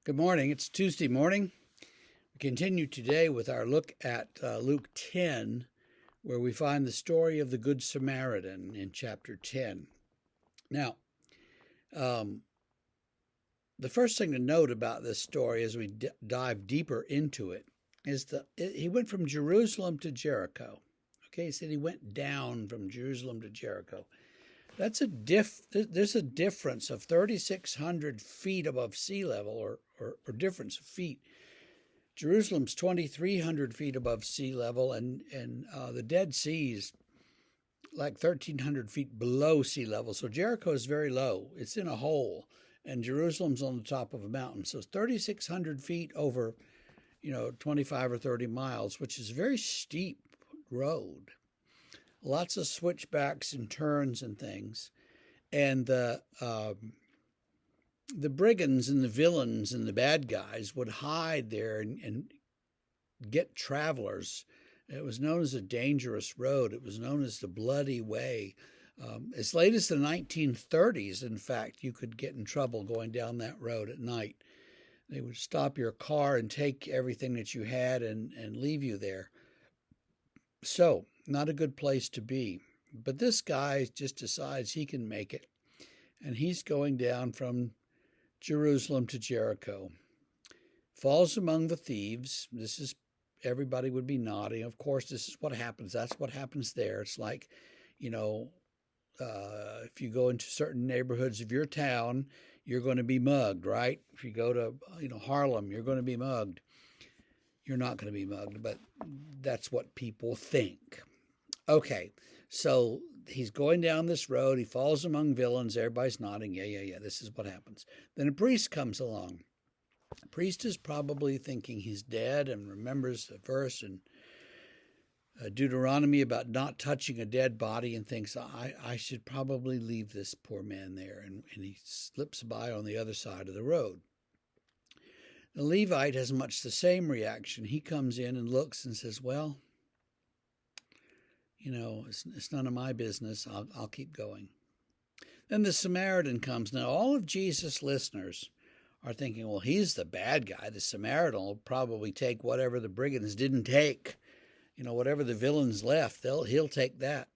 Good morning. It's Tuesday morning. We continue today with our look at Luke 10, where we find the story of the Good Samaritan in chapter 10. Now, the first thing to note about this story as we dive deeper into it is that he went from Jerusalem to Jericho. Okay, he said he went down from Jerusalem to Jericho. There's a difference of 3,600 feet above sea level, or difference of feet. Jerusalem's 2,300 feet above sea level, and the Dead Sea is like 1,300 feet below sea level. So Jericho is very low. It's in a hole, and Jerusalem's on the top of a mountain. So it's 3,600 feet over, 25 or 30 miles, which is a very steep road. Lots of switchbacks and turns and things. And the brigands and the villains and the bad guys would hide there and get travelers. It was known as a dangerous road. It was known as the Bloody Way. As late as the 1930s, in fact, you could get in trouble going down that road at night. They would stop your car and take everything that you had and leave you there. So, not a good place to be. But this guy just decides he can make it. And he's going down from Jerusalem to Jericho. Falls among the thieves. Everybody would be nodding. Of course, this is what happens. That's what happens there. It's like, if you go into certain neighborhoods of your town, you're going to be mugged, right? If you go to, Harlem, you're going to be mugged. You're not going to be mugged, but that's what people think. Okay, so he's going down this road. He falls among villains. Everybody's nodding. Yeah. This is what happens. Then a priest comes along. The priest is probably thinking he's dead and remembers the verse in Deuteronomy about not touching a dead body and thinks, I should probably leave this poor man there. And he slips by on the other side of the road. The Levite has much the same reaction. He comes in and looks and says, well, it's none of my business. I'll keep going. Then the Samaritan comes. Now, all of Jesus' listeners are thinking, well, he's the bad guy. The Samaritan will probably take whatever the brigands didn't take. Whatever the villains left, he'll take that.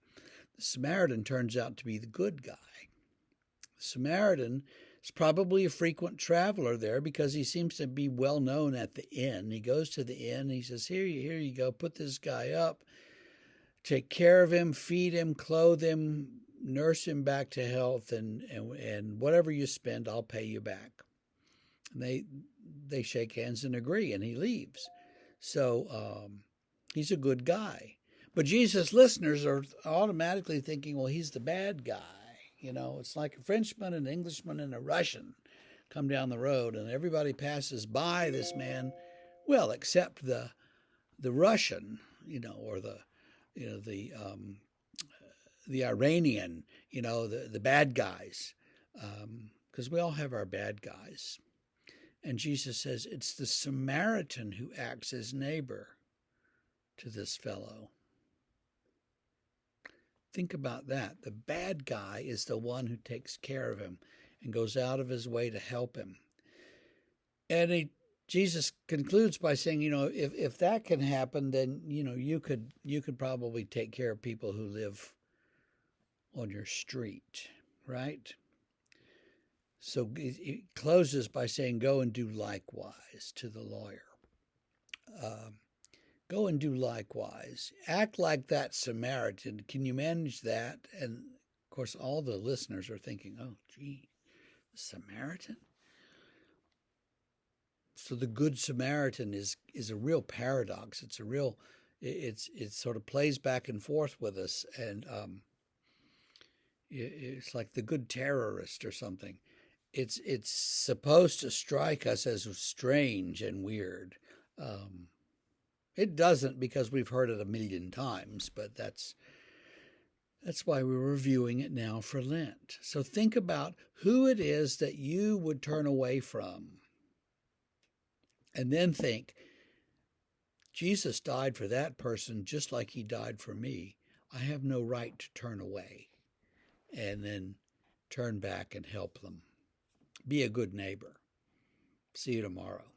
The Samaritan turns out to be the good guy. The Samaritan is probably a frequent traveler there because he seems to be well known at the inn. He goes to the inn. He says, here you go. Put this guy up. Take care of him, feed him, clothe him, nurse him back to health, and whatever you spend, I'll pay you back. And they shake hands and agree, and he leaves. So he's a good guy. But Jesus' listeners are automatically thinking, well, he's the bad guy. It's like a Frenchman, an Englishman, and a Russian come down the road, and everybody passes by this man, well, except the Russian, or the Iranian, the bad guys, because we all have our bad guys. And Jesus says it's the Samaritan who acts as neighbor to this fellow. Think about that. The bad guy is the one who takes care of him and goes out of his way to help him. And Jesus concludes by saying, if that can happen, then, you could probably take care of people who live on your street, right? So he closes by saying, go and do likewise to the lawyer. Go and do likewise. Act like that Samaritan. Can you manage that? And, of course, all the listeners are thinking, oh, gee, the Samaritan? So the Good Samaritan is a real paradox. It sort of plays back and forth with us, and it's like the good terrorist or something. It's supposed to strike us as strange and weird. It doesn't, because we've heard it a million times, but that's why we're reviewing it now for Lent. So think about who it is that you would turn away from. And then think, Jesus died for that person just like he died for me. I have no right to turn away. And then turn back and help them. Be a good neighbor. See you tomorrow.